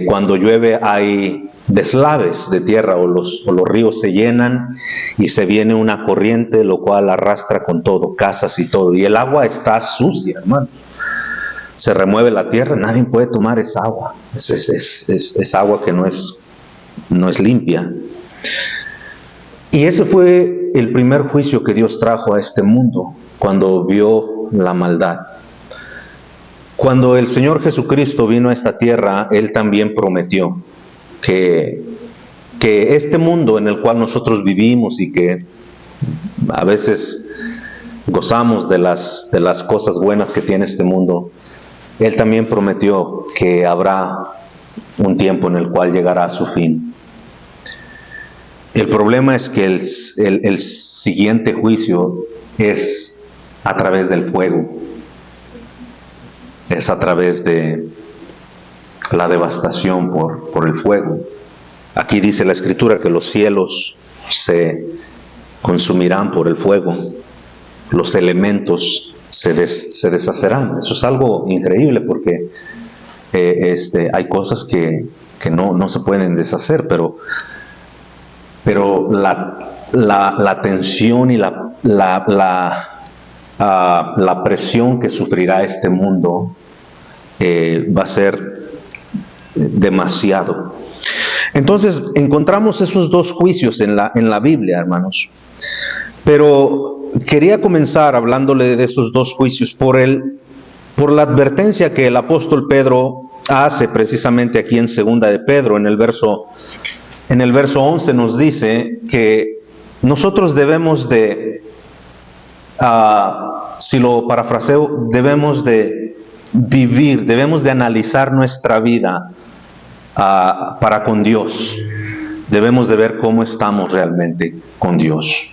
Cuando llueve hay deslaves de tierra o los ríos se llenan y se viene una corriente, lo cual arrastra con todo, casas y todo. Y el agua está sucia, hermano. Se remueve la tierra, nadie puede tomar esa agua. Es agua que no es limpia. Y ese fue el primer juicio que Dios trajo a este mundo cuando vio la maldad. Cuando el Señor Jesucristo vino a esta tierra, Él también prometió que este mundo en el cual nosotros vivimos y que a veces gozamos de las cosas buenas que tiene este mundo, Él también prometió que habrá un tiempo en el cual llegará a su fin. El problema es que el siguiente juicio es a través del fuego. Es a través de la devastación por el fuego. Aquí dice la Escritura que los cielos se consumirán por el fuego. Los elementos se deshacerán. Eso es algo increíble porque hay cosas que no se pueden deshacer, pero la tensión y la presión que sufrirá este mundo va a ser demasiado. Entonces encontramos esos dos juicios en la Biblia, hermanos. Pero quería comenzar hablándole de esos dos juicios por la advertencia que el apóstol Pedro hace precisamente aquí en Segunda de Pedro, en el verso 11 nos dice que nosotros debemos de, si lo parafraseo, debemos de vivir, debemos de analizar nuestra vida para con Dios. Debemos de ver cómo estamos realmente con Dios.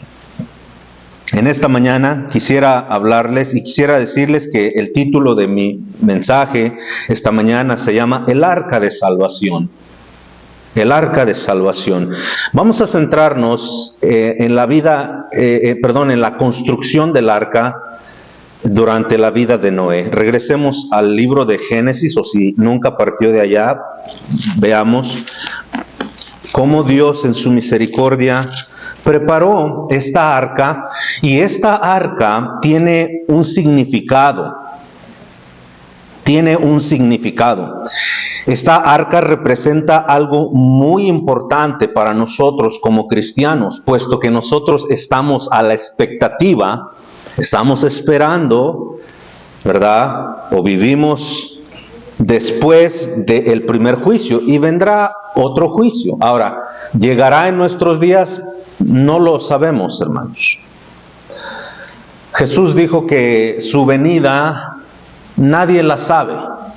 En esta mañana quisiera hablarles y quisiera decirles que el título de mi mensaje esta mañana se llama El Arca de Salvación. El Arca de Salvación. Vamos a centrarnos en la construcción del arca durante la vida de Noé. Regresemos al libro de Génesis, o si nunca partió de allá, veamos cómo Dios en su misericordia preparó esta arca, y esta arca tiene un significado. Tiene un significado. Esta arca representa algo muy importante para nosotros como cristianos, puesto que nosotros estamos a la expectativa, estamos esperando, ¿verdad? O vivimos después del primer juicio y vendrá otro juicio. Ahora, ¿llegará en nuestros días? No lo sabemos, hermanos. Jesús dijo que su venida nadie la sabe.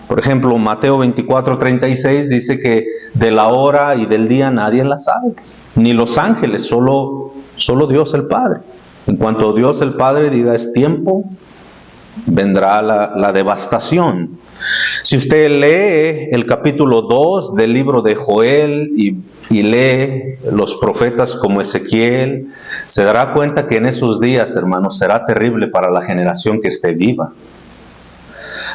Por ejemplo, Mateo 24:36 dice que de la hora y del día nadie la sabe, ni los ángeles, solo Dios el Padre. En cuanto Dios el Padre diga es tiempo, vendrá la devastación. Si usted lee el capítulo 2 del libro de Joel y lee los profetas como Ezequiel, se dará cuenta que en esos días, hermanos, será terrible para la generación que esté viva.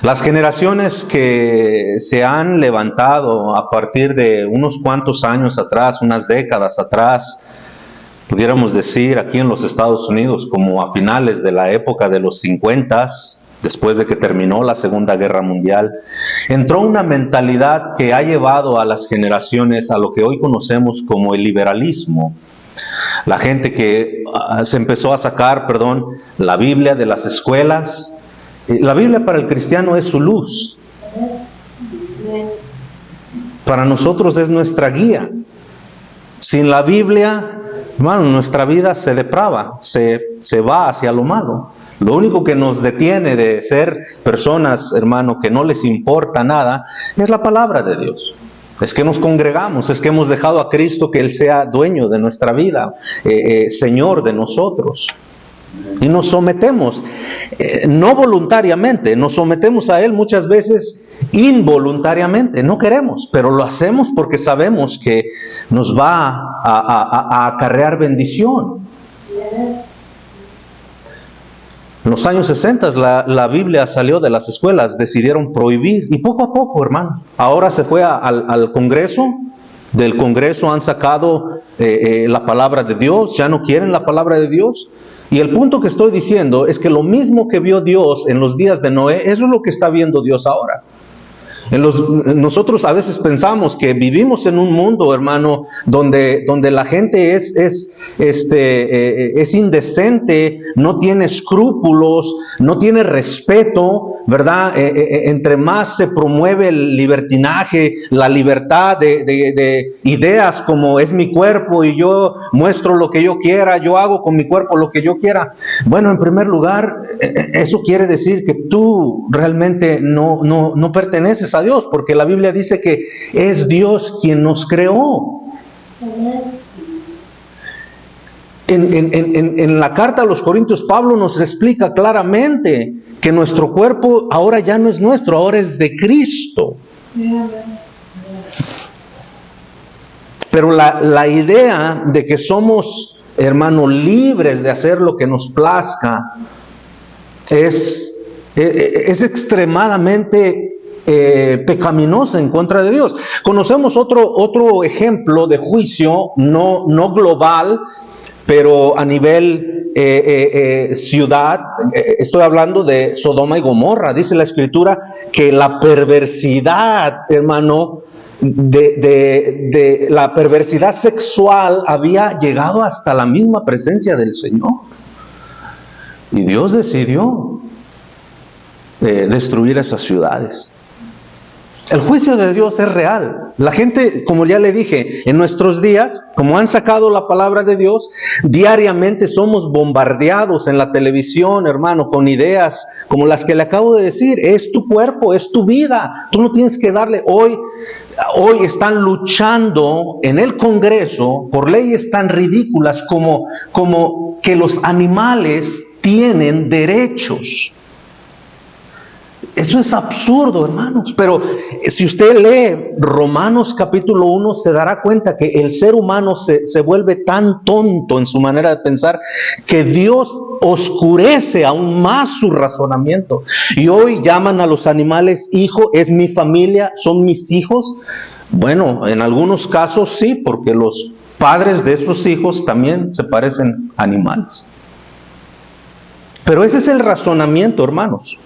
Las generaciones que se han levantado a partir de unos cuantos años atrás, unas décadas atrás, pudiéramos decir aquí en los Estados Unidos, como a finales de la época de los 50s, después de que terminó la Segunda Guerra Mundial, entró una mentalidad que ha llevado a las generaciones a lo que hoy conocemos como el liberalismo. La gente que se empezó a sacar, la Biblia de las escuelas. La Biblia para el cristiano es su luz. Para nosotros es nuestra guía. Sin la Biblia, hermano, nuestra vida se deprava, se va hacia lo malo. Lo único que nos detiene de ser personas, hermano, que no les importa nada, es la palabra de Dios. Es que nos congregamos, es que hemos dejado a Cristo que Él sea dueño de nuestra vida, Señor de nosotros. Y nos sometemos, no voluntariamente, nos sometemos a Él muchas veces involuntariamente, no queremos, pero lo hacemos porque sabemos que nos va a acarrear bendición. En los años 60 la Biblia salió de las escuelas, decidieron prohibir, y poco a poco, hermano, ahora se fue al Congreso, del Congreso han sacado la palabra de Dios, ya no quieren la palabra de Dios. Y el punto que estoy diciendo es que lo mismo que vio Dios en los días de Noé, eso es lo que está viendo Dios ahora. Nosotros a veces pensamos que vivimos en un mundo, hermano, donde la gente es indecente, no tiene escrúpulos, no tiene respeto, ¿verdad? Entre más se promueve el libertinaje, la libertad de ideas como es mi cuerpo y yo muestro lo que yo quiera, yo hago con mi cuerpo lo que yo quiera. Bueno, en primer lugar, eso quiere decir que tú realmente no perteneces a Dios, porque la Biblia dice que es Dios quien nos creó. En la carta a los Corintios, Pablo nos explica claramente que nuestro cuerpo ahora ya no es nuestro, ahora es de Cristo. Pero la idea de que somos, hermano, libres de hacer lo que nos plazca es extremadamente pecaminosa en contra de Dios. Conocemos otro ejemplo de juicio, no global, pero a nivel ciudad. Estoy hablando de Sodoma y Gomorra. Dice la Escritura que la perversidad, hermano, de la perversidad sexual había llegado hasta la misma presencia del Señor. Y Dios decidió destruir esas ciudades. El juicio de Dios es real. La gente, como ya le dije, en nuestros días, como han sacado la palabra de Dios, diariamente somos bombardeados en la televisión, hermano, con ideas como las que le acabo de decir. Es tu cuerpo, es tu vida. Tú no tienes que darle. Hoy están luchando en el Congreso por leyes tan ridículas como que los animales tienen derechos. Eso es absurdo, hermanos. Pero si usted lee Romanos capítulo 1, se dará cuenta que el ser humano se vuelve tan tonto en su manera de pensar que Dios oscurece aún más su razonamiento. Y hoy llaman a los animales hijo, es mi familia, son mis hijos. Bueno, en algunos casos sí, porque los padres de esos hijos también se parecen a animales. Pero ese es el razonamiento, hermanos.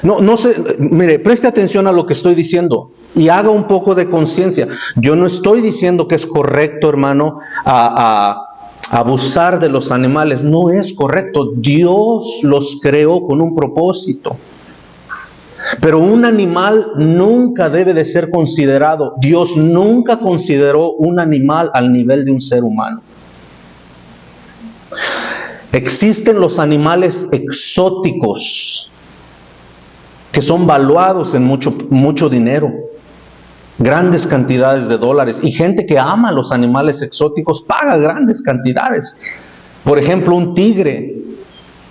No sé, mire, preste atención a lo que estoy diciendo y haga un poco de conciencia. Yo no estoy diciendo que es correcto, hermano, abusar de los animales. No es correcto. Dios los creó con un propósito. Pero un animal nunca debe de ser considerado. Dios nunca consideró un animal al nivel de un ser humano. Existen los animales exóticos que son valuados en mucho dinero, grandes cantidades de dólares, y gente que ama a los animales exóticos paga grandes cantidades. Por ejemplo, un tigre,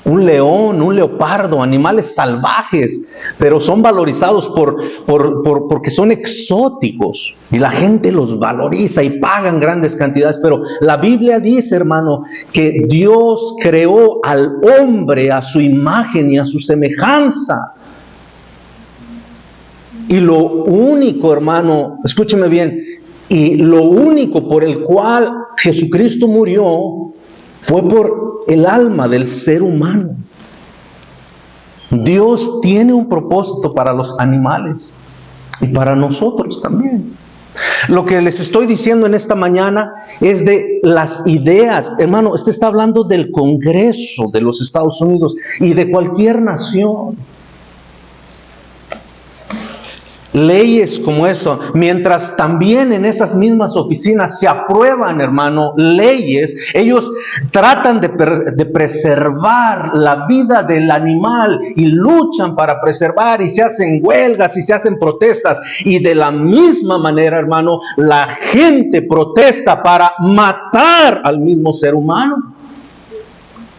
un león, un leopardo, animales salvajes, pero son valorizados porque son exóticos, y la gente los valoriza y pagan grandes cantidades. Pero la Biblia dice, hermano, que Dios creó al hombre a su imagen y a su semejanza. Y lo único, hermano, escúcheme bien, y lo único por el cual Jesucristo murió fue por el alma del ser humano. Dios tiene un propósito para los animales y para nosotros también. Lo que les estoy diciendo en esta mañana es de las ideas. Hermano, usted está hablando del Congreso de los Estados Unidos y de cualquier nación. Leyes como eso, mientras también en esas mismas oficinas se aprueban, hermano, leyes, ellos tratan de preservar la vida del animal y luchan para preservar, y se hacen huelgas y se hacen protestas, y de la misma manera, hermano, la gente protesta para matar al mismo ser humano.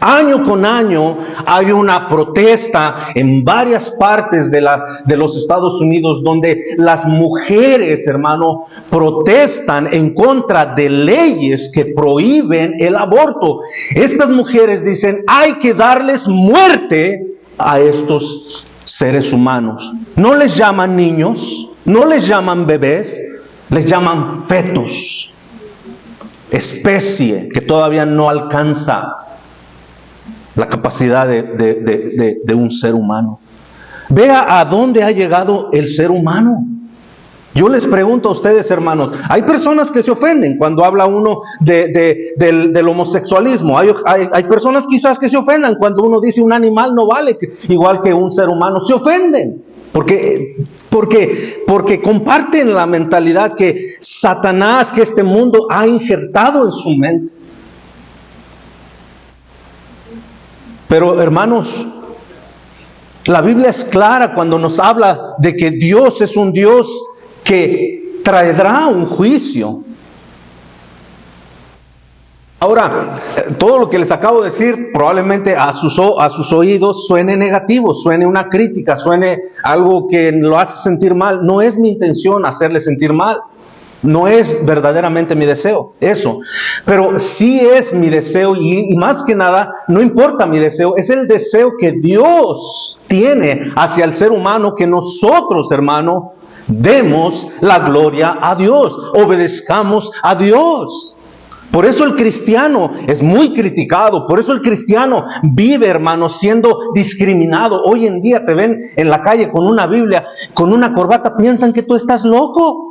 Año con año hay una protesta en varias partes de los Estados Unidos donde las mujeres, hermano, protestan en contra de leyes que prohíben el aborto. Estas mujeres dicen, hay que darles muerte a estos seres humanos. No les llaman niños, no les llaman bebés, les llaman fetos, especie que todavía no alcanza la capacidad de un ser humano. Vea a dónde ha llegado el ser humano. Yo les pregunto a ustedes, hermanos, hay personas que se ofenden cuando habla uno del homosexualismo. Hay personas quizás que se ofendan cuando uno dice un animal no vale igual que un ser humano. Se ofenden porque comparten la mentalidad que Satanás, que este mundo ha injertado en su mente. Pero hermanos, la Biblia es clara cuando nos habla de que Dios es un Dios que traerá un juicio. Ahora, todo lo que les acabo de decir probablemente a sus oídos suene negativo, suene una crítica, suene algo que lo hace sentir mal. No es mi intención hacerle sentir mal. No es verdaderamente mi deseo, eso. Pero sí es mi deseo y más que nada, no importa mi deseo, es el deseo que Dios tiene hacia el ser humano, que nosotros, hermano, demos la gloria a Dios, obedezcamos a Dios. Por eso el cristiano es muy criticado, por eso el cristiano vive, hermano, siendo discriminado. Hoy en día te ven en la calle con una Biblia, con una corbata, piensan que tú estás loco.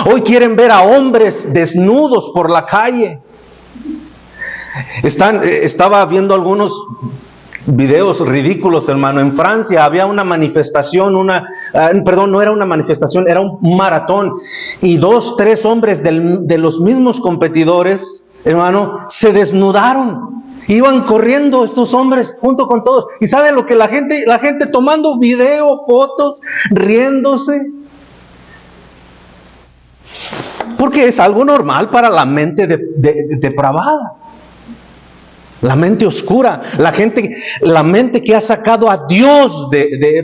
Hoy quieren ver a hombres desnudos por la calle. Estaba viendo algunos videos ridículos, hermano. En Francia había una manifestación, no era una manifestación, era un maratón. Y 2, 3 hombres de los mismos competidores, hermano, se desnudaron. Iban corriendo estos hombres junto con todos. ¿Y saben lo que la gente tomando video, fotos, riéndose? Porque es algo normal para la mente depravada, la mente oscura, la mente que ha sacado a Dios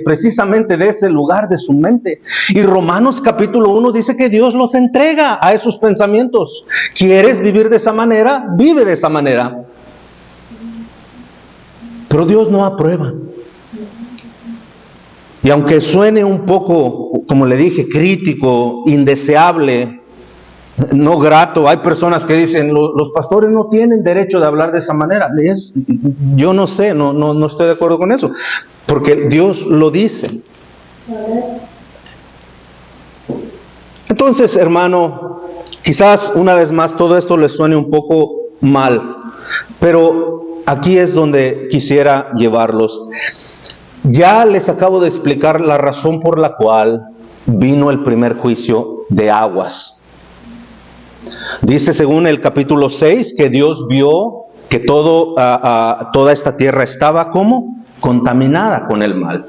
precisamente de ese lugar de su mente. Y Romanos capítulo 1 dice que Dios los entrega a esos pensamientos. ¿Quieres vivir de esa manera? Vive de esa manera. Pero Dios no aprueba. Y aunque suene un poco, como le dije, crítico, indeseable, no grato, hay personas que dicen, los pastores no tienen derecho de hablar de esa manera. Yo no sé, no estoy de acuerdo con eso, porque Dios lo dice. Entonces, hermano, quizás una vez más todo esto les suene un poco mal, pero aquí es donde quisiera llevarlos. Ya les acabo de explicar la razón por la cual vino el primer juicio de aguas. Dice según el capítulo 6 que Dios vio que toda esta tierra estaba ¿cómo? Contaminada con el mal.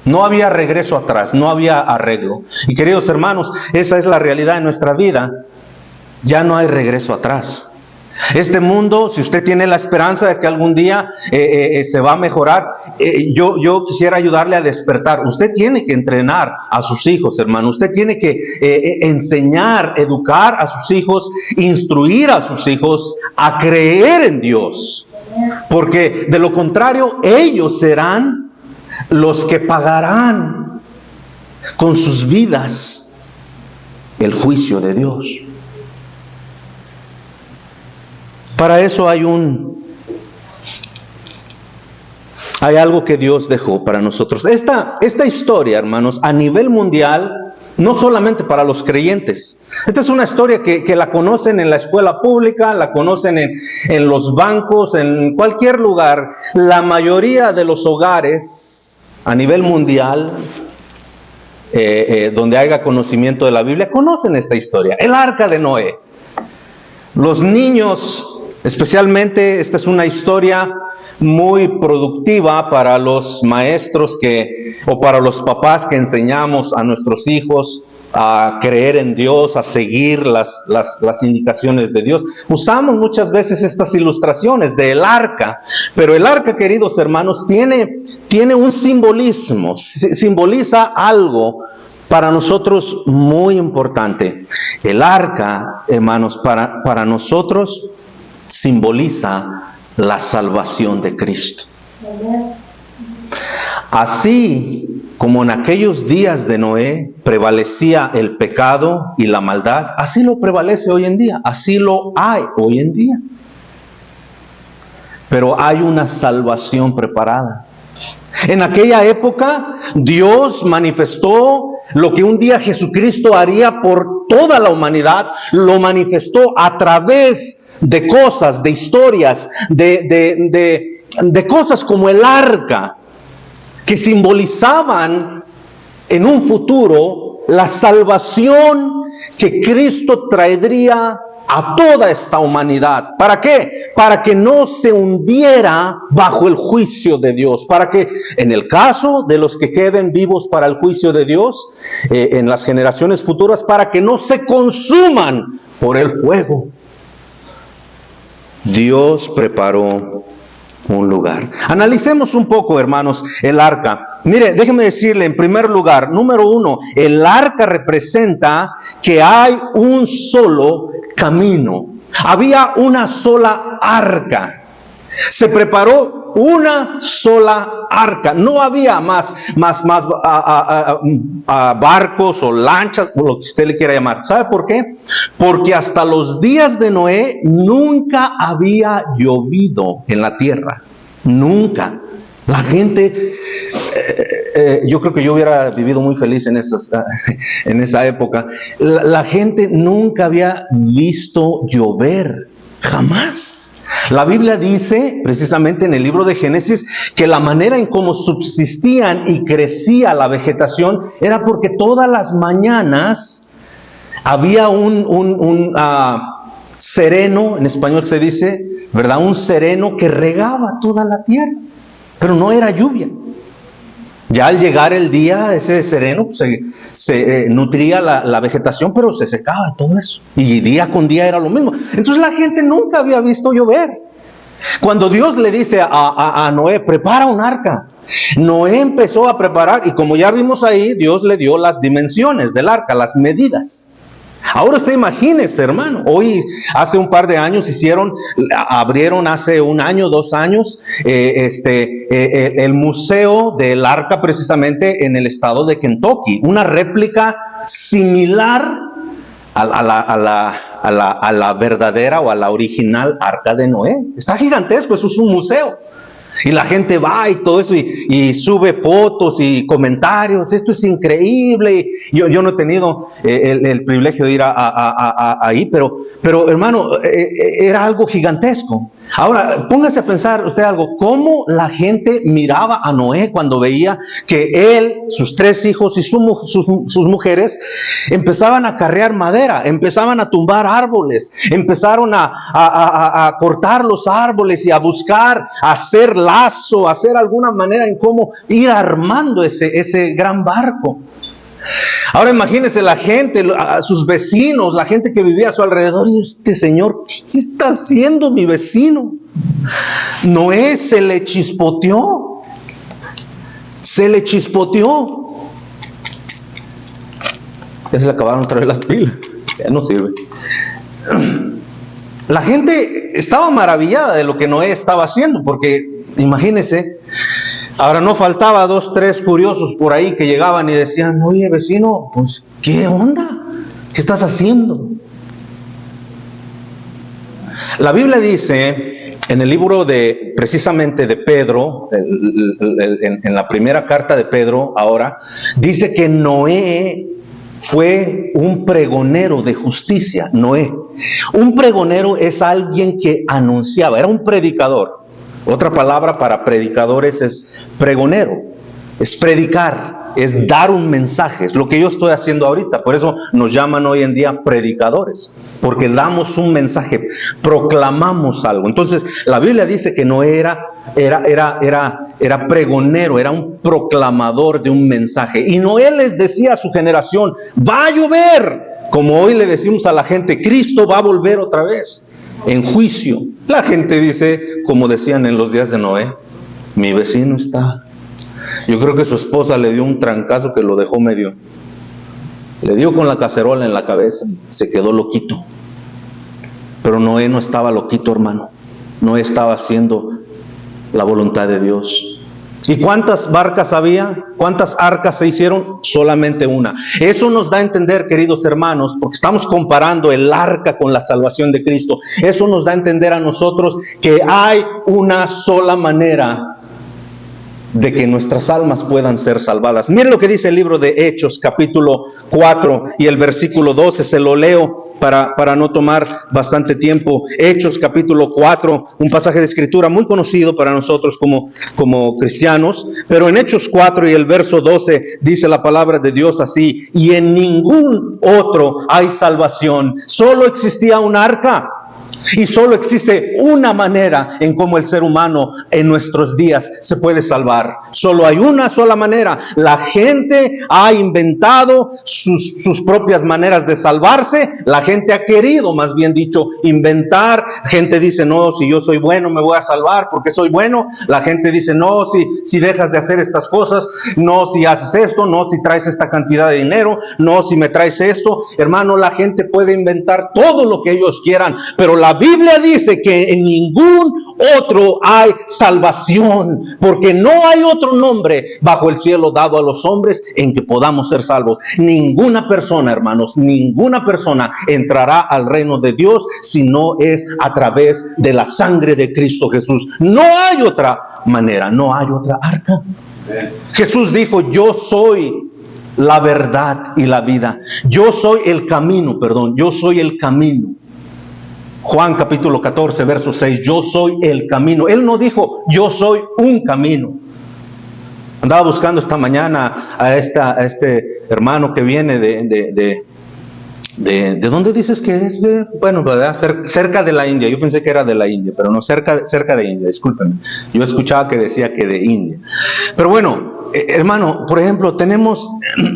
No había regreso atrás, no había arreglo. Y queridos hermanos, esa es la realidad de nuestra vida. Ya no hay regreso atrás. Este mundo, si usted tiene la esperanza de que algún día se va a mejorar, yo quisiera ayudarle a despertar. Usted tiene que entrenar a sus hijos, hermano. Usted tiene que enseñar, educar a sus hijos, instruir a sus hijos a creer en Dios. Porque de lo contrario, ellos serán los que pagarán con sus vidas el juicio de Dios. Para eso hay algo que Dios dejó para nosotros. Esta historia, hermanos, a nivel mundial, no solamente para los creyentes. Esta es una historia que la conocen en la escuela pública, la conocen en los bancos, en cualquier lugar. La mayoría de los hogares a nivel mundial, donde haya conocimiento de la Biblia, conocen esta historia. El arca de Noé. Los niños, especialmente, esta es una historia muy productiva para los maestros o para los papás que enseñamos a nuestros hijos a creer en Dios, a seguir las indicaciones de Dios. Usamos muchas veces estas ilustraciones del arca, pero el arca, queridos hermanos, tiene un simbolismo, simboliza algo para nosotros muy importante. El arca, hermanos, para nosotros simboliza la salvación de Cristo. Así como en aquellos días de Noé prevalecía el pecado y la maldad, así lo prevalece hoy en día, así lo hay hoy en día. Pero hay una salvación preparada. En aquella época, Dios manifestó lo que un día Jesucristo haría por toda la humanidad, lo manifestó a través de cosas, de historias, de cosas como el arca, que simbolizaban en un futuro la salvación que Cristo traería a toda esta humanidad. ¿Para qué? Para que no se hundiera bajo el juicio de Dios. Para que, en el caso de los que queden vivos para el juicio de Dios, en las generaciones futuras, para que no se consuman por el fuego. Dios preparó un lugar. Analicemos un poco, hermanos, el arca. Mire, déjeme decirle, en primer lugar, número 1, el arca representa que hay un solo camino. Había una sola arca. Se preparó una sola arca. No había más barcos o lanchas, o lo que usted le quiera llamar. ¿Sabe por qué? Porque hasta los días de Noé nunca había llovido en la tierra. Nunca. La gente, yo creo que yo hubiera vivido muy feliz en esa época. La gente nunca había visto llover. Jamás. La Biblia dice, precisamente en el libro de Génesis, que la manera en cómo subsistían y crecía la vegetación era porque todas las mañanas había un sereno, en español se dice, ¿verdad? Un sereno que regaba toda la tierra, pero no era lluvia. Ya al llegar el día, ese sereno se nutría la vegetación, pero se secaba todo eso. Y día con día era lo mismo. Entonces la gente nunca había visto llover. Cuando Dios le dice a Noé, prepara un arca, Noé empezó a preparar, y como ya vimos ahí, Dios le dio las dimensiones del arca, las medidas. Ahora usted imagínese, hermano, hoy, hace un par de años abrieron hace un año, 2 años, el museo del arca precisamente en el estado de Kentucky, una réplica similar a la verdadera o a la original arca de Noé. Está gigantesco, eso es un museo. Y la gente va y todo eso y sube fotos y comentarios. Esto es increíble. Yo no he tenido el privilegio de ir ahí, pero hermano, era algo gigantesco. Ahora, póngase a pensar usted algo. ¿Cómo la gente miraba a Noé cuando veía que él, sus 3 hijos y sus mujeres empezaban a carrear madera, empezaban a tumbar árboles, empezaron a cortar los árboles y a buscar, a hacer lazo, a hacer alguna manera en cómo ir armando ese gran barco? Ahora imagínese la gente, sus vecinos, la gente que vivía a su alrededor. Y este señor, ¿qué está haciendo mi vecino? Noé se le chispoteó. Ya se le acabaron otra vez las pilas. Ya no sirve. La gente estaba maravillada de lo que Noé estaba haciendo, porque imagínese. Ahora no faltaba 2, 3 curiosos por ahí que llegaban y decían, oye vecino, pues ¿qué onda? ¿Qué estás haciendo? La Biblia dice en el libro precisamente de Pedro, en la primera carta de Pedro ahora, dice que Noé fue un pregonero de justicia. Noé. Un pregonero es alguien que anunciaba, era un predicador. Otra palabra para predicadores es pregonero, es predicar, es dar un mensaje, es lo que yo estoy haciendo ahorita. Por eso nos llaman hoy en día predicadores, porque damos un mensaje, proclamamos algo. Entonces la Biblia dice que Noé era era pregonero, era un proclamador de un mensaje. Y Noé les decía a su generación, va a llover. Como hoy le decimos a la gente, Cristo va a volver otra vez en juicio. La gente dice, como decían en los días de Noé, mi vecino está. Yo creo que su esposa le dio un trancazo que lo dejó medio. Le dio con la cacerola en la cabeza, se quedó loquito. Pero Noé no estaba loquito, hermano. Noé estaba haciendo la voluntad de Dios. ¿Y cuántas barcas había? ¿Cuántas arcas se hicieron? Solamente una. Eso nos da a entender, queridos hermanos, porque estamos comparando el arca con la salvación de Cristo. Eso nos da a entender a nosotros que hay una sola manera de que nuestras almas puedan ser salvadas. Miren lo que dice el libro de Hechos, capítulo 4 y el versículo 12, se lo leo para no tomar bastante tiempo. Hechos, capítulo 4, un pasaje de escritura muy conocido para nosotros como cristianos, pero en Hechos 4 y el verso 12 dice la palabra de Dios así: y en ningún otro hay salvación. Solo existía un arca. Y solo existe una manera en cómo el ser humano en nuestros días se puede salvar. Solo hay una sola manera. La gente ha inventado sus propias maneras de salvarse. La gente ha querido, más bien dicho, inventar. Gente dice, no, si yo soy bueno me voy a salvar porque soy bueno. La gente dice, no, si dejas de hacer estas cosas, no, si haces esto, no, si traes esta cantidad de dinero, no, si me traes esto. Hermano, la gente puede inventar todo lo que ellos quieran, pero la Biblia dice que en ningún otro hay salvación, porque no hay otro nombre bajo el cielo dado a los hombres en que podamos ser salvos. Ninguna persona, hermanos, ninguna persona entrará al reino de Dios si no es a través de la sangre de Cristo Jesús. No hay otra manera, no hay otra arca. Jesús dijo, yo soy la verdad y la vida. Yo soy el camino, yo soy el camino. Juan capítulo 14, verso 6, yo soy el camino. Él no dijo, yo soy un camino. Andaba buscando esta mañana a este hermano que viene ¿de dónde dices que es? Bueno, cerca de la India. Yo pensé que era de la India, pero no, cerca de India, discúlpenme. Yo escuchaba que decía que de India. Pero bueno, hermano, por ejemplo, tenemos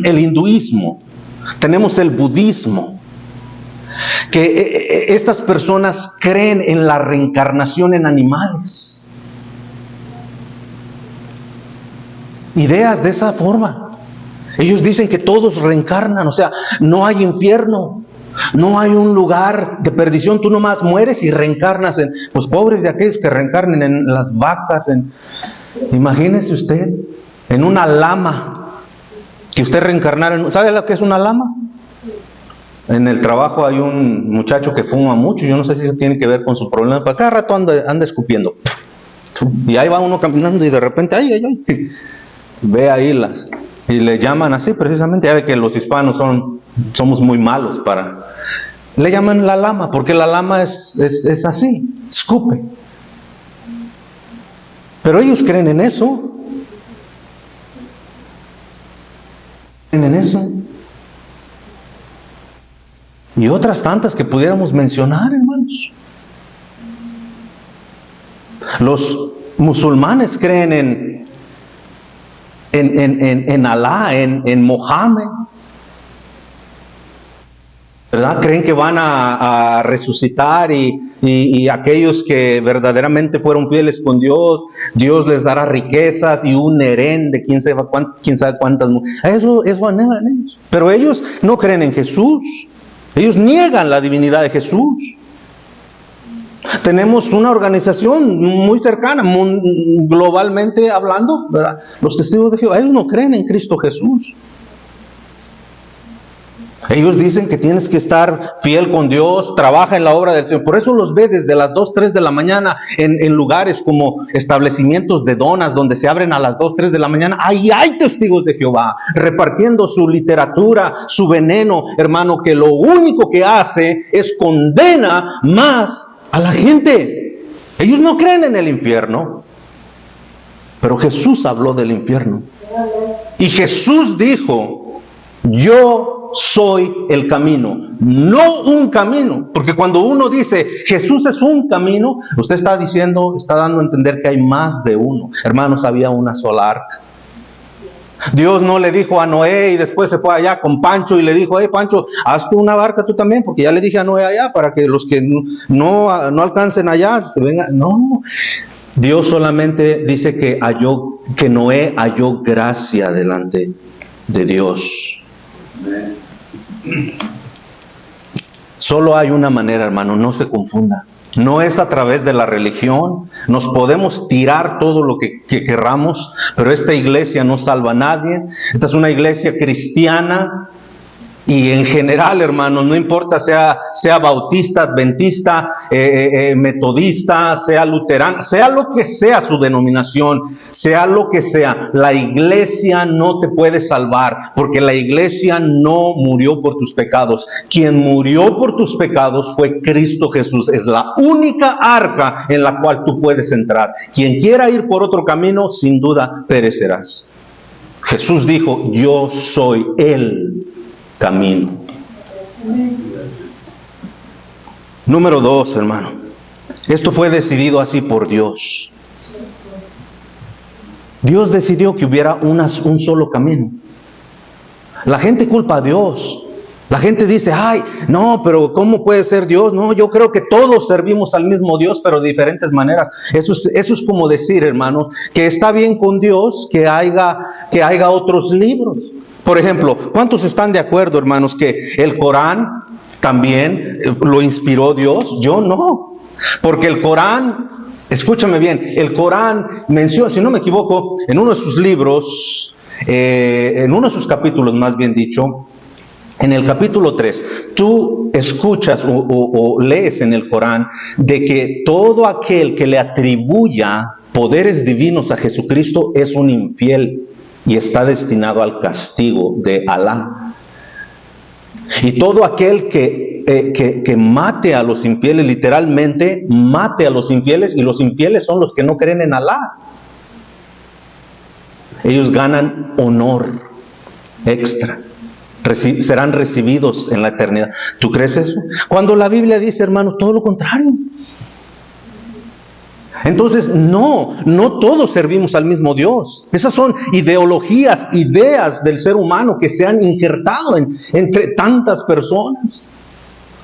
el hinduismo, tenemos el budismo, que estas personas creen en la reencarnación en animales. Ideas de esa forma. Ellos dicen que todos reencarnan, o sea, no hay infierno, no hay un lugar de perdición, tú nomás mueres y reencarnas en, pues pobres de aquellos que reencarnen en las vacas, imagínese usted, en una lama, que usted reencarnara, ¿sabe lo que es una lama? En el trabajo hay un muchacho que fuma mucho, yo no sé si eso tiene que ver con su problema, pero cada rato anda escupiendo. Y ahí va uno caminando y de repente, ay, ve ahí y le llaman así precisamente, ya ve que los hispanos somos muy malos le llaman la lama, porque la lama es así, escupe. Pero ellos creen en eso. Creen en eso. Y otras tantas que pudiéramos mencionar, hermanos. Los musulmanes creen en Alá, en Mohammed, ¿verdad? Creen que van a resucitar y aquellos que verdaderamente fueron fieles con Dios les dará riquezas y un herén de quién sabe cuántas. Eso anhelan ellos. Pero ellos no creen en Jesús. Ellos niegan la divinidad de Jesús. Tenemos una organización muy cercana, globalmente hablando, ¿verdad? Los testigos de Jehová, ellos no creen en Cristo Jesús. Ellos dicen que tienes que estar fiel con Dios, trabaja en la obra del Señor. Por eso los ve desde las 2, 3 de la mañana en lugares como establecimientos de donas donde se abren a las 2, 3 de la mañana. Ahí hay testigos de Jehová repartiendo su literatura, su veneno, hermano, que lo único que hace es condena más a la gente. Ellos no creen en el infierno, pero Jesús habló del infierno. Y Jesús dijo, yo soy el camino, no un camino, porque cuando uno dice Jesús es un camino, usted está diciendo, está dando a entender que hay más de uno. Hermanos, había una sola arca. Dios no le dijo a Noé y después se fue allá con Pancho y le dijo, hey Pancho, hazte una barca tú también, porque ya le dije a Noé allá para que los que no alcancen allá se vengan. No, Dios solamente dice que Noé halló gracia delante de Dios. Solo hay una manera, hermano, no se confunda. No es a través de la religión. Nos podemos tirar todo lo que querramos, pero esta iglesia no salva a nadie. Esta es una iglesia cristiana. Y en general, hermanos, no importa sea bautista, adventista, metodista, sea luterano, sea lo que sea su denominación, sea lo que sea, la iglesia no te puede salvar, porque la iglesia no murió por tus pecados. Quien murió por tus pecados fue Cristo Jesús. Es la única arca en la cual tú puedes entrar. Quien quiera ir por otro camino, sin duda perecerás. Jesús dijo, yo soy el camino. Número 2, hermano. Esto fue decidido así por Dios. Dios decidió que hubiera un solo camino. La gente culpa a Dios. La gente dice, ay, no, pero ¿cómo puede ser Dios? No, yo creo que todos servimos al mismo Dios, pero de diferentes maneras. Eso es como decir, hermanos, que está bien con Dios que haya otros libros. Por ejemplo, ¿cuántos están de acuerdo, hermanos, que el Corán también lo inspiró Dios? Yo no. Porque el Corán, escúchame bien, el Corán menciona, si no me equivoco, en uno de sus libros, en uno de sus capítulos, más bien dicho, en el capítulo 3, tú escuchas o lees en el Corán de que todo aquel que le atribuya poderes divinos a Jesucristo es un infiel y está destinado al castigo de Alá. Y todo aquel que mate a los infieles, literalmente mate a los infieles, y los infieles son los que no creen en Alá. Ellos ganan honor extra. Serán recibidos en la eternidad. ¿Tú crees eso? Cuando la Biblia dice, hermano, todo lo contrario. Entonces, no todos servimos al mismo Dios. Esas son ideologías, ideas del ser humano que se han injertado entre tantas personas.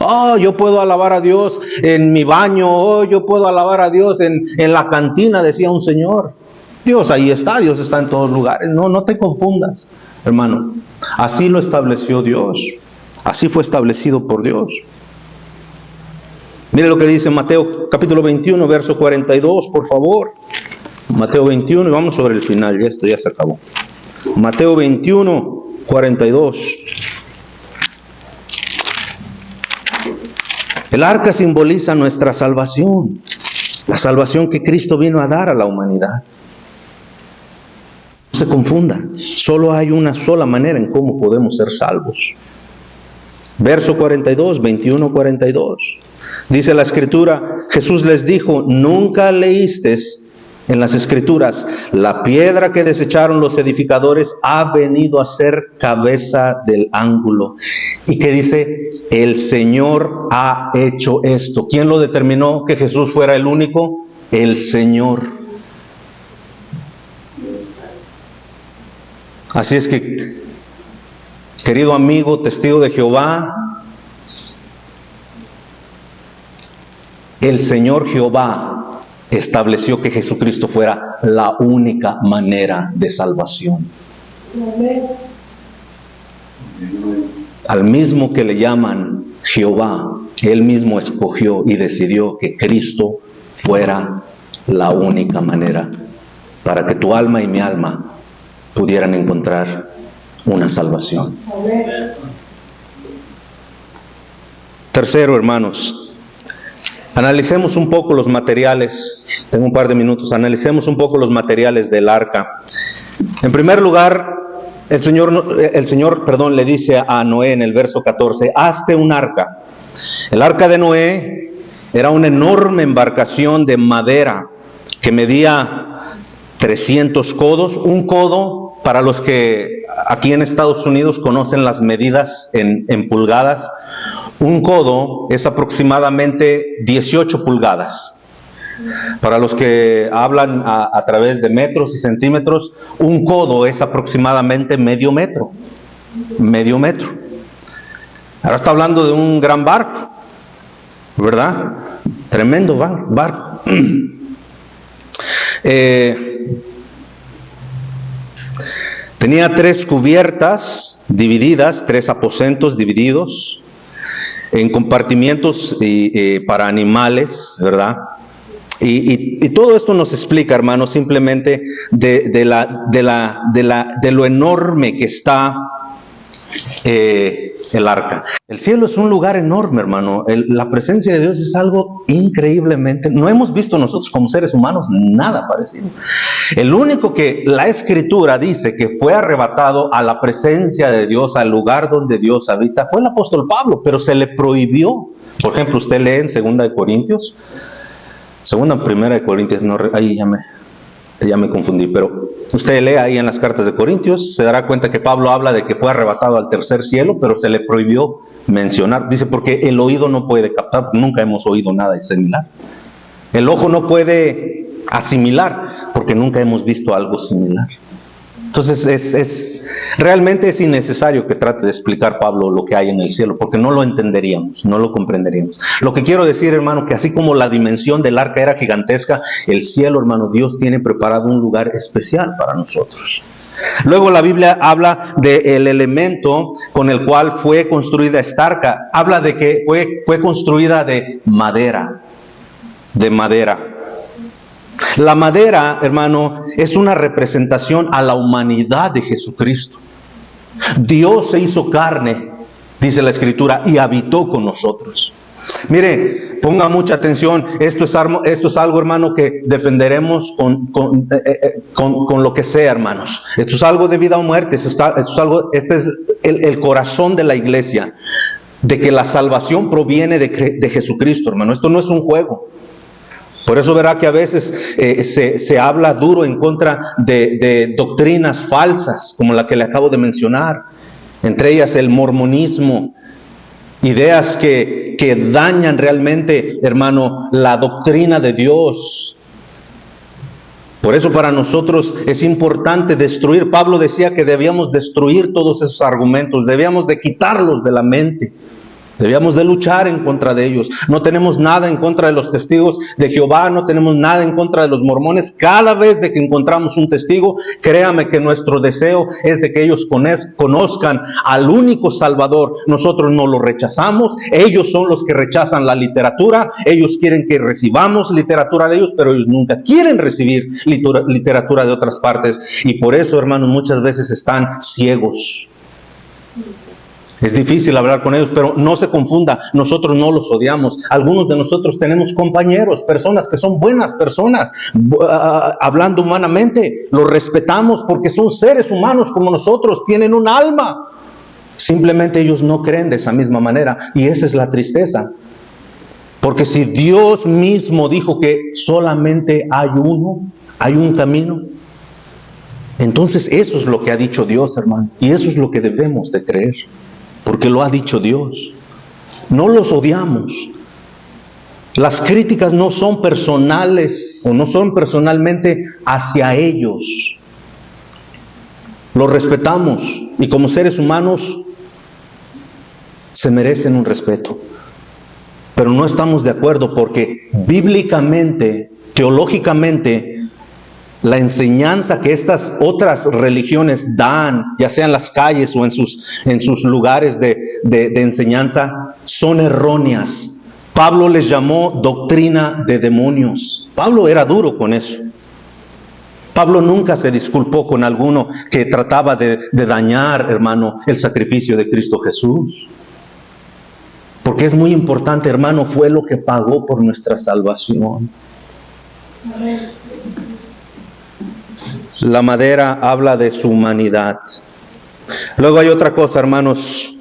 Oh, yo puedo alabar a Dios en mi baño. Oh, yo puedo alabar a Dios en la cantina, decía un señor. Dios ahí está, Dios está en todos lugares. No te confundas, hermano. Así lo estableció Dios. Así fue establecido por Dios. Mire lo que dice Mateo capítulo 21, verso 42, por favor. Mateo 21, y vamos sobre el final, esto ya se acabó. Mateo 21, 42. El arca simboliza nuestra salvación, la salvación que Cristo vino a dar a la humanidad. No se confunda, solo hay una sola manera en cómo podemos ser salvos. Verso 42, 21, 42. Dice la Escritura, Jesús les dijo, ¿nunca leísteis en las Escrituras, la piedra que desecharon los edificadores ha venido a ser cabeza del ángulo? Y que dice, el Señor ha hecho esto. ¿Quién lo determinó que Jesús fuera el único? El Señor. Así es que, querido amigo, testigo de Jehová, el Señor Jehová estableció que Jesucristo fuera la única manera de salvación. Al mismo que le llaman Jehová, Él mismo escogió y decidió que Cristo fuera la única manera para que tu alma y mi alma pudieran encontrar una salvación. Tercero, hermanos, analicemos un poco los materiales. Tengo un par de minutos. Analicemos un poco los materiales del arca. En primer lugar, el Señor le dice a Noé en el verso 14, hazte un arca. El arca de Noé era una enorme embarcación de madera que medía 300 codos. Un codo para los que aquí en Estados Unidos conocen las medidas en pulgadas, un codo es aproximadamente 18 pulgadas. Para los que hablan a través de metros y centímetros, un codo es aproximadamente medio metro. Medio metro. Ahora está hablando de un gran barco, ¿verdad? Tremendo barco. Tenía 3 cubiertas divididas, 3 aposentos divididos en compartimientos para animales, ¿verdad? Y todo esto nos explica, hermanos, simplemente de lo enorme que está el arca. El cielo es un lugar enorme, hermano. La presencia de Dios es algo increíblemente... No hemos visto nosotros como seres humanos nada parecido. El único que la Escritura dice que fue arrebatado a la presencia de Dios, al lugar donde Dios habita, fue el apóstol Pablo, pero se le prohibió. Por ejemplo, usted lee en 2 de Corintios, 1 de Corintios, no, ahí ya me confundí, pero usted lee ahí en las cartas de Corintios, se dará cuenta que Pablo habla de que fue arrebatado al tercer cielo, pero se le prohibió mencionar. Dice, porque el oído no puede captar, nunca hemos oído nada similar. El ojo no puede asimilar, porque nunca hemos visto algo similar. Entonces realmente es innecesario que trate de explicar Pablo lo que hay en el cielo, porque no lo entenderíamos, no lo comprenderíamos. Lo que quiero decir, hermano, que así como la dimensión del arca era gigantesca, el cielo, hermano, Dios tiene preparado un lugar especial para nosotros. Luego la Biblia habla del elemento con el cual fue construida esta arca. Habla de que fue construida de madera. De madera. La madera, hermano, es una representación a la humanidad de Jesucristo. Dios se hizo carne, dice la Escritura, y habitó con nosotros. Mire, ponga mucha atención, esto es algo, hermano, que defenderemos con lo que sea, hermanos. Esto es algo de vida o muerte, este es el corazón de la iglesia, de que la salvación proviene de Jesucristo, hermano. Esto no es un juego. Por eso verá que a veces se habla duro en contra de doctrinas falsas, como la que le acabo de mencionar, entre ellas el mormonismo, ideas que dañan realmente, hermano, la doctrina de Dios. Por eso para nosotros es importante destruir. Pablo decía que debíamos destruir todos esos argumentos, debíamos de quitarlos de la mente. Debíamos de luchar en contra de ellos. No tenemos nada en contra de los testigos de Jehová, no tenemos nada en contra de los mormones. Cada vez de que encontramos un testigo, créame que nuestro deseo es de que ellos conozcan al único Salvador. Nosotros no lo rechazamos, ellos son los que rechazan la literatura, ellos quieren que recibamos literatura de ellos, pero ellos nunca quieren recibir literatura de otras partes. Y por eso, hermanos, muchas veces están ciegos. Es difícil hablar con ellos, pero no se confunda, nosotros no los odiamos. Algunos de nosotros tenemos compañeros, personas que son buenas personas, hablando humanamente, los respetamos porque son seres humanos como nosotros, tienen un alma. Simplemente ellos no creen de esa misma manera, y esa es la tristeza. Porque si Dios mismo dijo que solamente hay un camino, entonces eso es lo que ha dicho Dios, hermano, y eso es lo que debemos de creer. Porque lo ha dicho Dios. No los odiamos. Las críticas no son personales o no son personalmente hacia ellos. Los respetamos y como seres humanos se merecen un respeto. Pero no estamos de acuerdo porque bíblicamente, teológicamente, la enseñanza que estas otras religiones dan, ya sea en las calles o en sus lugares de enseñanza, son erróneas. Pablo les llamó doctrina de demonios. Pablo era duro con eso. Pablo nunca se disculpó con alguno que trataba de dañar, hermano, el sacrificio de Cristo Jesús. Porque es muy importante, hermano, fue lo que pagó por nuestra salvación. La madera habla de su humanidad. Luego hay otra cosa, hermanos.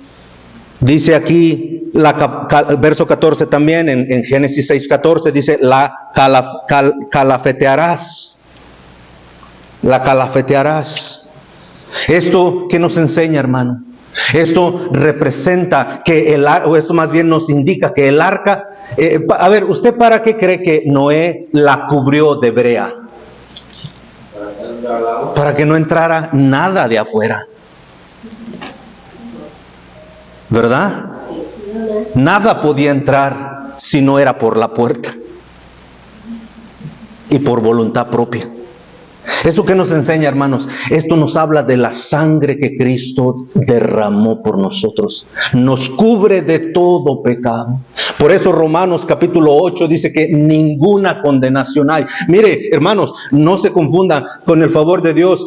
Dice aquí, verso 14 también, en Génesis 6:14, dice, la calafetearás. La calafetearás. ¿Esto qué nos enseña, hermano? Esto representa que o esto más bien nos indica que el arca, a ver, ¿usted para qué cree que Noé la cubrió de brea? Para que no entrara nada de afuera, ¿verdad? Nada podía entrar si no era por la puerta y por voluntad propia. ¿Eso qué nos enseña, hermanos? Esto nos habla de la sangre que Cristo derramó por nosotros. Nos cubre de todo pecado. Por eso Romanos capítulo 8 dice que ninguna condenación hay. Mire, hermanos, no se confundan con el favor de Dios.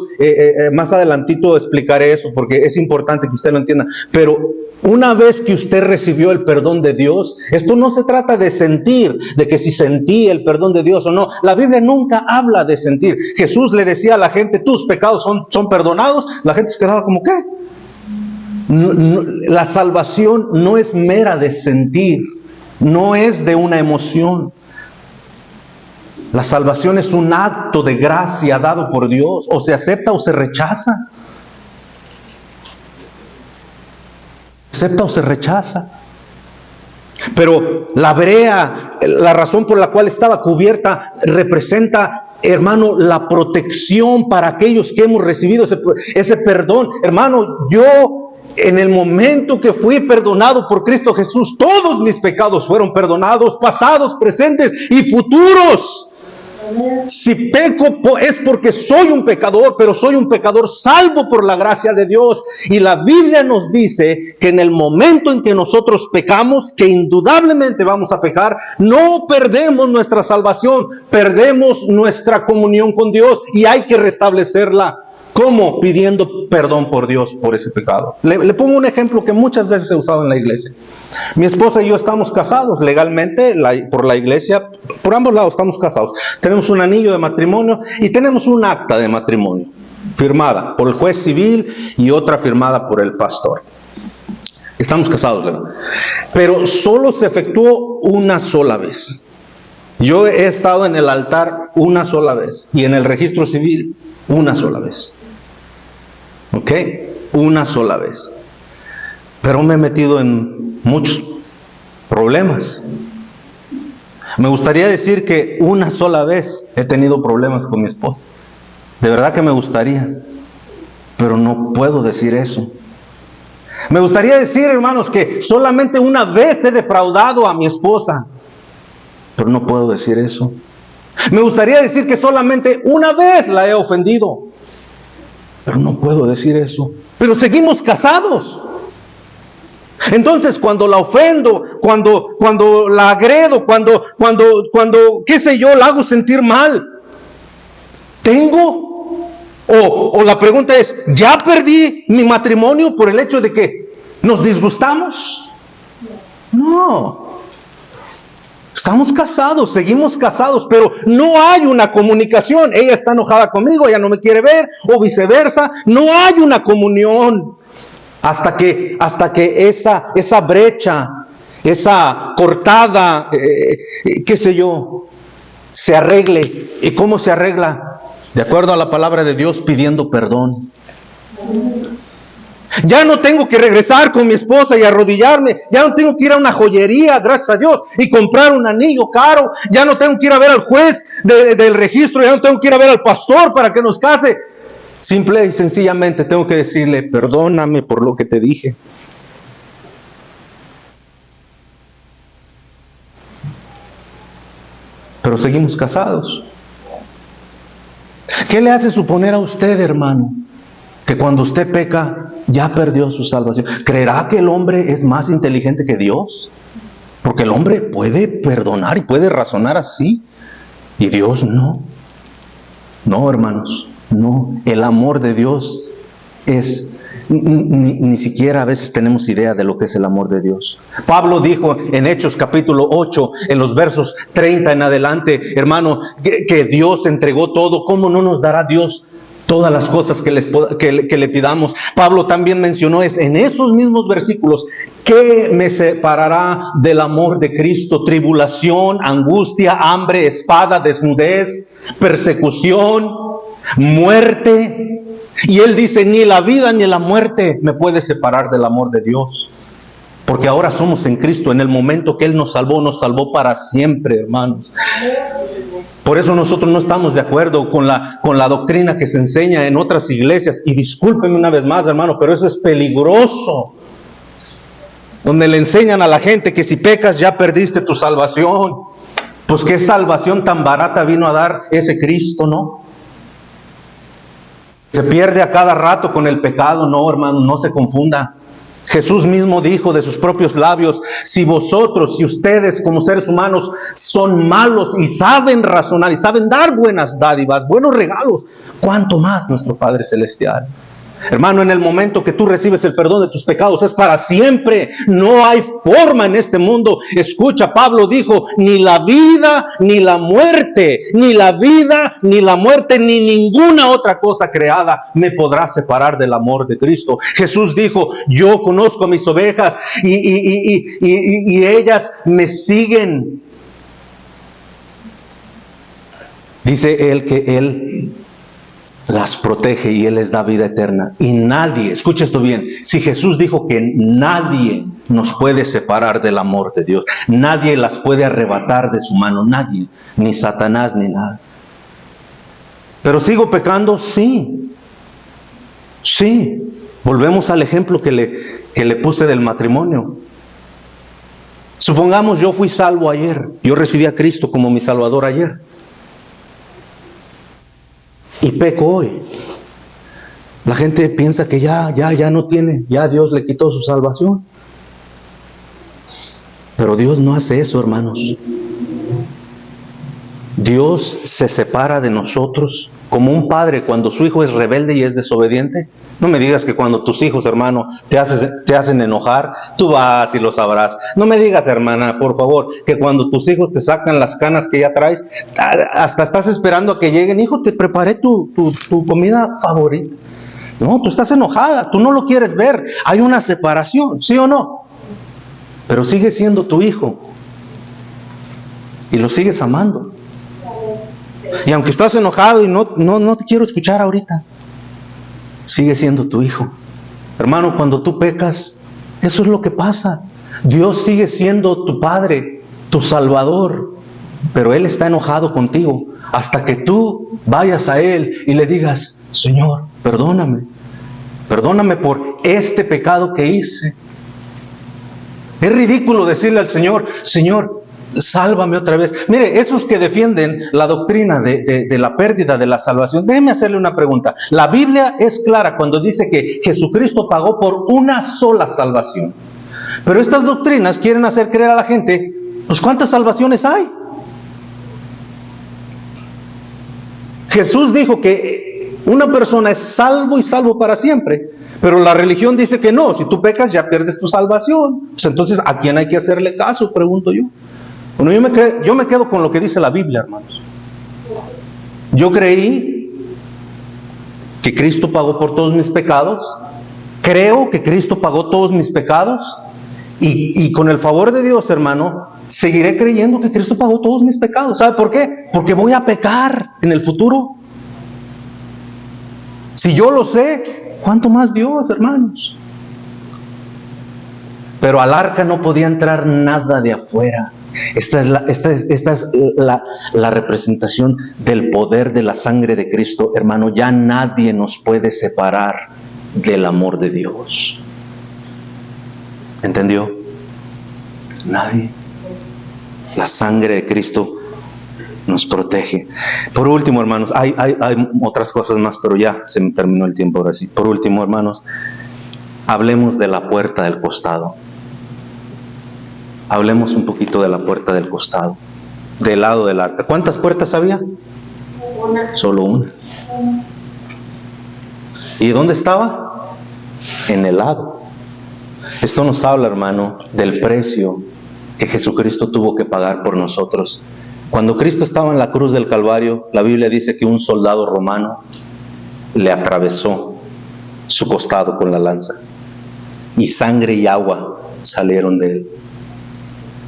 Más adelantito explicaré eso porque es importante que usted lo entienda. Pero una vez que usted recibió el perdón de Dios, esto no se trata de sentir, de que si sentí el perdón de Dios o no. La Biblia nunca habla de sentir. Jesús le decía a la gente, tus pecados son perdonados. La gente se quedaba como, ¿qué? La salvación no es mera de sentir, no es de una emoción. La salvación es un acto de gracia dado por Dios. O se acepta o se rechaza. Acepta o se rechaza. Pero la brea, la razón por la cual estaba cubierta, representa, hermano, la protección para aquellos que hemos recibido ese perdón. Hermano, yo en el momento que fui perdonado por Cristo Jesús, todos mis pecados fueron perdonados, pasados, presentes y futuros. Si peco es porque soy un pecador, pero soy un pecador salvo por la gracia de Dios. Y la Biblia nos dice que en el momento en que nosotros pecamos, que indudablemente vamos a pecar, no perdemos nuestra salvación, perdemos nuestra comunión con Dios y hay que restablecerla. ¿Cómo? Pidiendo perdón por Dios por ese pecado. Le pongo un ejemplo que muchas veces he usado en la iglesia. Mi esposa y yo estamos casados legalmente por la iglesia, por ambos lados estamos casados. Tenemos un anillo de matrimonio y tenemos un acta de matrimonio firmada por el juez civil y otra firmada por el pastor. Estamos casados, ¿verdad? Pero solo se efectuó una sola vez. Yo he estado en el altar una sola vez y en el registro civil una sola vez. ¿Ok? Una sola vez. Pero me he metido en muchos problemas. Me gustaría decir que una sola vez he tenido problemas con mi esposa. De verdad que me gustaría. Pero no puedo decir eso. Me gustaría decir, hermanos, que solamente una vez he defraudado a mi esposa. Pero no puedo decir eso. Me gustaría decir que solamente una vez la he ofendido. Pero no puedo decir eso. Pero seguimos casados. Entonces, cuando la ofendo, cuando la agredo, cuando, qué sé yo, la hago sentir mal, ¿tengo? O la pregunta es, ¿ya perdí mi matrimonio por el hecho de que nos disgustamos? No. Estamos casados, seguimos casados, pero no hay una comunicación. Ella está enojada conmigo, ella no me quiere ver, o viceversa. No hay una comunión hasta que esa brecha, esa cortada, qué sé yo, se arregle. ¿Y cómo se arregla? De acuerdo a la palabra de Dios, pidiendo perdón. Ya no tengo que regresar con mi esposa y arrodillarme. Ya no tengo que ir a una joyería, gracias a Dios, y comprar un anillo caro. Ya no tengo que ir a ver al juez del registro. Ya no tengo que ir a ver al pastor para que nos case. Simple y sencillamente tengo que decirle, perdóname por lo que te dije. Pero seguimos casados. ¿Qué le hace suponer a usted, hermano, que cuando usted peca ya perdió su salvación? ¿Creerá que el hombre es más inteligente que Dios? Porque el hombre puede perdonar y puede razonar así, y Dios no. No, hermanos, no. El amor de Dios es... Ni siquiera a veces tenemos idea de lo que es el amor de Dios. Pablo dijo en Hechos capítulo 8, en los versos 30 en adelante, hermano, que Dios entregó todo. ¿Cómo no nos dará Dios todas las cosas que le pidamos? Pablo también mencionó en esos mismos versículos: ¿qué me separará del amor de Cristo? Tribulación, angustia, hambre, espada, desnudez, persecución, muerte. Y Él dice, ni la vida ni la muerte me puede separar del amor de Dios. Porque ahora somos en Cristo. En el momento que Él nos salvó para siempre, hermanos. Por eso nosotros no estamos de acuerdo con la doctrina que se enseña en otras iglesias. Y discúlpenme una vez más, hermano, pero eso es peligroso. Donde le enseñan a la gente que si pecas ya perdiste tu salvación. Pues qué salvación tan barata vino a dar ese Cristo, ¿no? Se pierde a cada rato con el pecado. No, hermano, no se confunda. Jesús mismo dijo de sus propios labios, si ustedes como seres humanos son malos y saben razonar y saben dar buenas dádivas, buenos regalos, ¿cuánto más nuestro Padre Celestial? Hermano, en el momento que tú recibes el perdón de tus pecados es para siempre. No hay forma en este mundo. Escucha, Pablo dijo, ni la vida ni la muerte, ni la vida ni la muerte, ni ninguna otra cosa creada me podrá separar del amor de Cristo. Jesús dijo, yo conozco a mis ovejas y ellas me siguen. Dice Él que Él las protege y Él les da vida eterna. Y nadie, escucha esto bien, si Jesús dijo que nadie nos puede separar del amor de Dios, nadie las puede arrebatar de su mano, nadie, ni Satanás ni nada. Pero sigo pecando, sí. Volvemos al ejemplo que le puse del matrimonio. Supongamos yo fui salvo ayer, yo recibí a Cristo como mi Salvador ayer. Y peco hoy. La gente piensa que ya no tiene, ya Dios le quitó su salvación. Pero Dios no hace eso, hermanos. Dios se separa de nosotros como un padre cuando su hijo es rebelde y es desobediente. No me digas que cuando tus hijos, hermano, te hacen enojar, tú vas y los sabrás. No me digas, hermana, por favor, que cuando tus hijos te sacan las canas que ya traes, hasta estás esperando a que lleguen. Hijo, te preparé tu comida favorita. No, tú estás enojada, tú no lo quieres ver. Hay una separación, ¿sí o no? Pero sigue siendo tu hijo. Y lo sigues amando. Y aunque estás enojado y no te quiero escuchar ahorita, sigue siendo tu hijo. Hermano, cuando tú pecas, eso es lo que pasa. Dios sigue siendo tu Padre, tu Salvador, pero Él está enojado contigo hasta que tú vayas a Él y le digas, Señor, perdóname por este pecado que hice. Es ridículo decirle al Señor, Señor, sálvame otra vez. Mire, esos que defienden la doctrina de la pérdida de la salvación, déjeme hacerle una pregunta. La Biblia es clara cuando dice que Jesucristo pagó por una sola salvación. Pero estas doctrinas quieren hacer creer a la gente, pues ¿cuántas salvaciones hay? Jesús dijo que una persona es salvo y salvo para siempre. Pero la religión dice que no, si tú pecas ya pierdes tu salvación. Pues entonces, ¿a quién hay que hacerle caso? Pregunto yo. Bueno, yo me quedo con lo que dice la Biblia, hermanos. Yo creí que Cristo pagó por todos mis pecados. Creo que Cristo pagó todos mis pecados. Y con el favor de Dios, hermano, seguiré creyendo que Cristo pagó todos mis pecados. ¿Sabe por qué? Porque voy a pecar en el futuro. Si yo lo sé, ¿cuánto más Dios, hermanos? Pero al arca no podía entrar nada de afuera. Esta es la representación del poder de la sangre de Cristo, hermano. Ya nadie nos puede separar del amor de Dios. ¿Entendió? Nadie. La sangre de Cristo nos protege. Por último, hermanos, hay otras cosas más, pero ya se me terminó el tiempo ahora sí. Por último, hermanos, hablemos de la puerta del costado. Hablemos un poquito de la puerta del costado, del lado del arca. ¿Cuántas puertas había? Solo una. ¿Y dónde estaba? En el lado. Esto nos habla, hermano, del precio que Jesucristo tuvo que pagar por nosotros. Cuando Cristo estaba en la cruz del Calvario, la Biblia dice que un soldado romano le atravesó su costado con la lanza. Y sangre y agua salieron de él.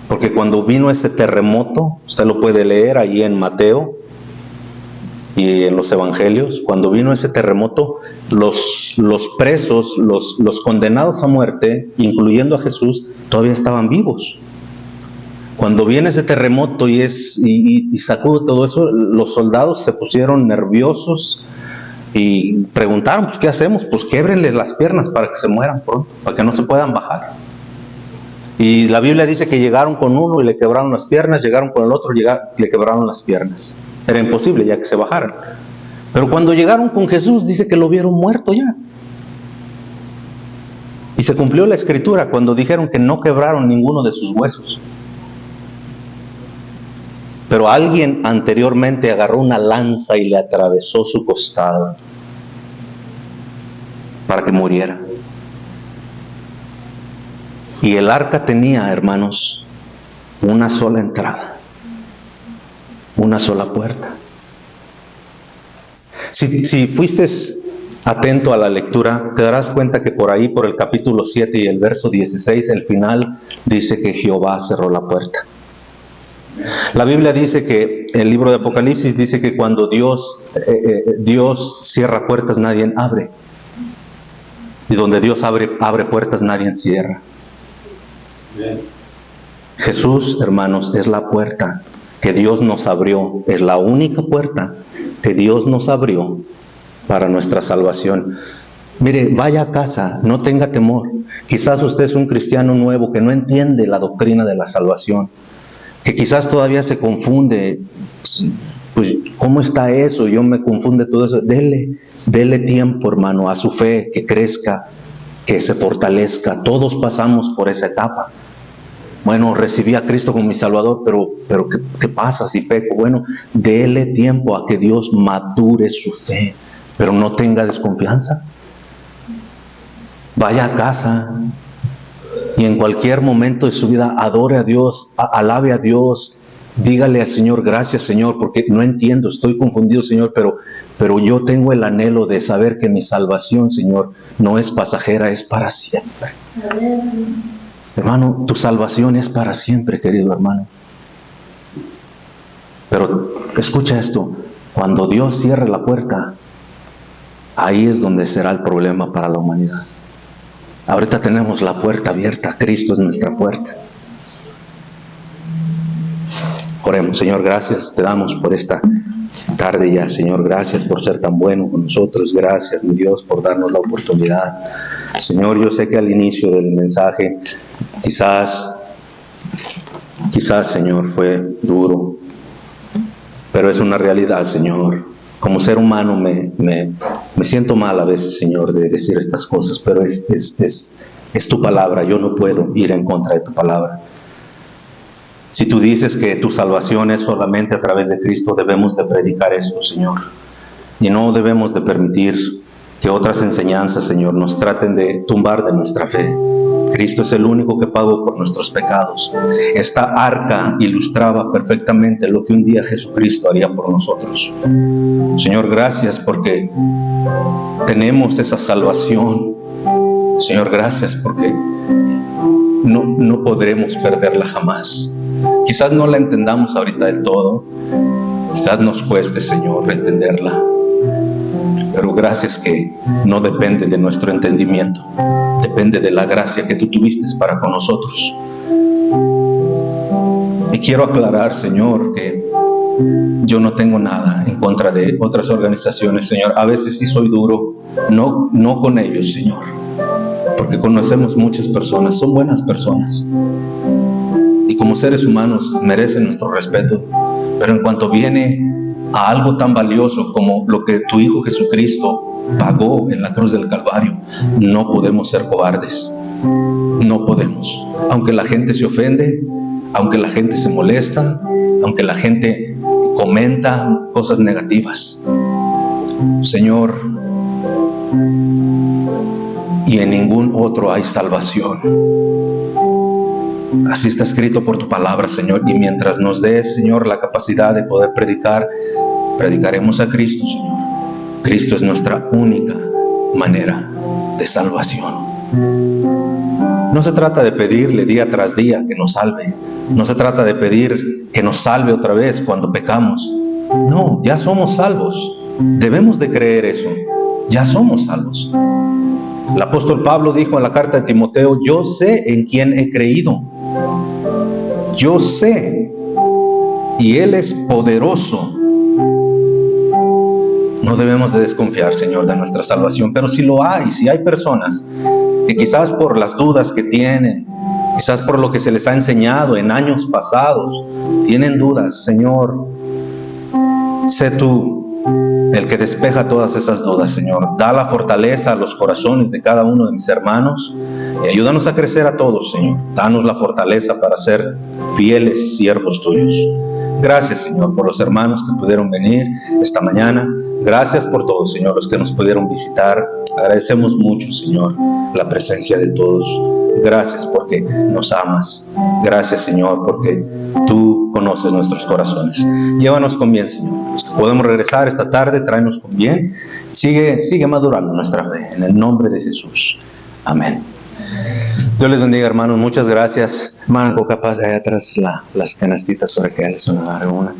Porque cuando vino ese terremoto, usted lo puede leer ahí en Mateo, y en los evangelios, cuando vino ese terremoto, los presos, los condenados a muerte, incluyendo a Jesús, todavía estaban vivos. Cuando viene ese terremoto y sacude todo eso, los soldados se pusieron nerviosos y preguntaron, pues, ¿qué hacemos? Pues québrenles las piernas para que se mueran pronto, para que no se puedan bajar. Y la Biblia dice que llegaron con uno y le quebraron las piernas, llegaron con el otro y le quebraron las piernas. Era imposible ya que se bajaran. Pero cuando llegaron con Jesús, dice que lo vieron muerto ya. Y se cumplió la escritura cuando dijeron que no quebraron ninguno de sus huesos. Pero alguien anteriormente agarró una lanza y le atravesó su costado para que muriera. Y el arca tenía, hermanos, una sola entrada, una sola puerta. Si fuiste atento a la lectura, te darás cuenta que por ahí, por el capítulo 7 y el verso 16, el final dice que Jehová cerró la puerta. La Biblia dice que, el libro de Apocalipsis dice que cuando Dios cierra puertas, nadie abre. Y donde Dios abre puertas, nadie cierra. Jesús, hermanos, es la puerta que Dios nos abrió. Es la única puerta que Dios nos abrió para nuestra salvación. Mire, vaya a casa, no tenga temor. Quizás usted es un cristiano nuevo que no entiende la doctrina de la salvación, que quizás todavía se confunde. Pues, ¿cómo está eso? Yo me confunde todo eso. Dele tiempo, hermano, a su fe, que crezca, que se fortalezca. Todos pasamos por esa etapa. Bueno, recibí a Cristo como mi Salvador, pero ¿qué pasa si peco? Bueno, dele tiempo a que Dios madure su fe, pero no tenga desconfianza. Vaya a casa y en cualquier momento de su vida adore a Dios, alabe a Dios, dígale al Señor, gracias Señor, porque no entiendo, estoy confundido Señor, pero yo tengo el anhelo de saber que mi salvación, Señor, no es pasajera, es para siempre. Hermano, tu salvación es para siempre, querido hermano. Pero escucha esto, cuando Dios cierre la puerta, ahí es donde será el problema para la humanidad. Ahorita tenemos la puerta abierta, Cristo es nuestra puerta. Oremos. Señor, gracias te damos por esta tarde ya, Señor, gracias por ser tan bueno con nosotros, gracias, mi Dios, por darnos la oportunidad. Señor, yo sé que al inicio del mensaje, quizás, Señor, fue duro, pero es una realidad, Señor. Como ser humano me siento mal a veces, Señor, de decir estas cosas, pero es tu palabra, yo no puedo ir en contra de tu palabra. Si tú dices que tu salvación es solamente a través de Cristo, debemos de predicar eso, Señor. Y no debemos de permitir que otras enseñanzas, Señor, nos traten de tumbar de nuestra fe. Cristo es el único que pagó por nuestros pecados. Esta arca ilustraba perfectamente lo que un día Jesucristo haría por nosotros. Señor, gracias porque tenemos esa salvación. Señor, gracias porque no podremos perderla jamás. Quizás no la entendamos ahorita del todo, quizás nos cueste, Señor, entenderla, pero gracias que no depende de nuestro entendimiento, depende de la gracia que tú tuviste para con nosotros. Y quiero aclarar, Señor, que yo no tengo nada en contra de otras organizaciones, Señor. A veces sí soy duro, no con ellos, Señor, porque conocemos muchas personas, son buenas personas. Y como seres humanos merecen nuestro respeto, pero en cuanto viene a algo tan valioso como lo que tu Hijo Jesucristo pagó en la cruz del Calvario, no podemos ser cobardes, no podemos. Aunque la gente se ofende, aunque la gente se molesta, aunque la gente comenta cosas negativas, Señor, y en ningún otro hay salvación. Así está escrito por tu palabra, Señor, y mientras nos des, Señor, la capacidad de poder predicar, predicaremos a Cristo, Señor. Cristo es nuestra única manera de salvación. No se trata de pedirle día tras día que nos salve, no se trata de pedir que nos salve otra vez cuando pecamos, No, ya somos salvos. Debemos de creer eso. Ya somos salvos. El apóstol Pablo dijo en la carta de Timoteo, yo sé en quién he creído. Yo sé. Y Él es poderoso. No debemos de desconfiar, Señor, de nuestra salvación. Pero si lo hay, si hay personas que quizás por las dudas que tienen, quizás por lo que se les ha enseñado en años pasados, tienen dudas, Señor, sé tú el que despeja todas esas dudas, Señor. Da la fortaleza a los corazones de cada uno de mis hermanos y ayúdanos a crecer a todos, Señor. Danos la fortaleza para ser fieles siervos tuyos. Gracias, Señor, por los hermanos que pudieron venir esta mañana. Gracias por todos, Señor, los que nos pudieron visitar. Agradecemos mucho, Señor, la presencia de todos. Gracias porque nos amas. Gracias, Señor, porque tú conoces nuestros corazones. Llévanos con bien, Señor. Los que podemos regresar esta tarde, tráenos con bien. Sigue madurando nuestra fe. En el nombre de Jesús. Amén. Dios les bendiga, hermanos. Muchas gracias. Hermano, capaz de allá atrás las canastitas para que les una.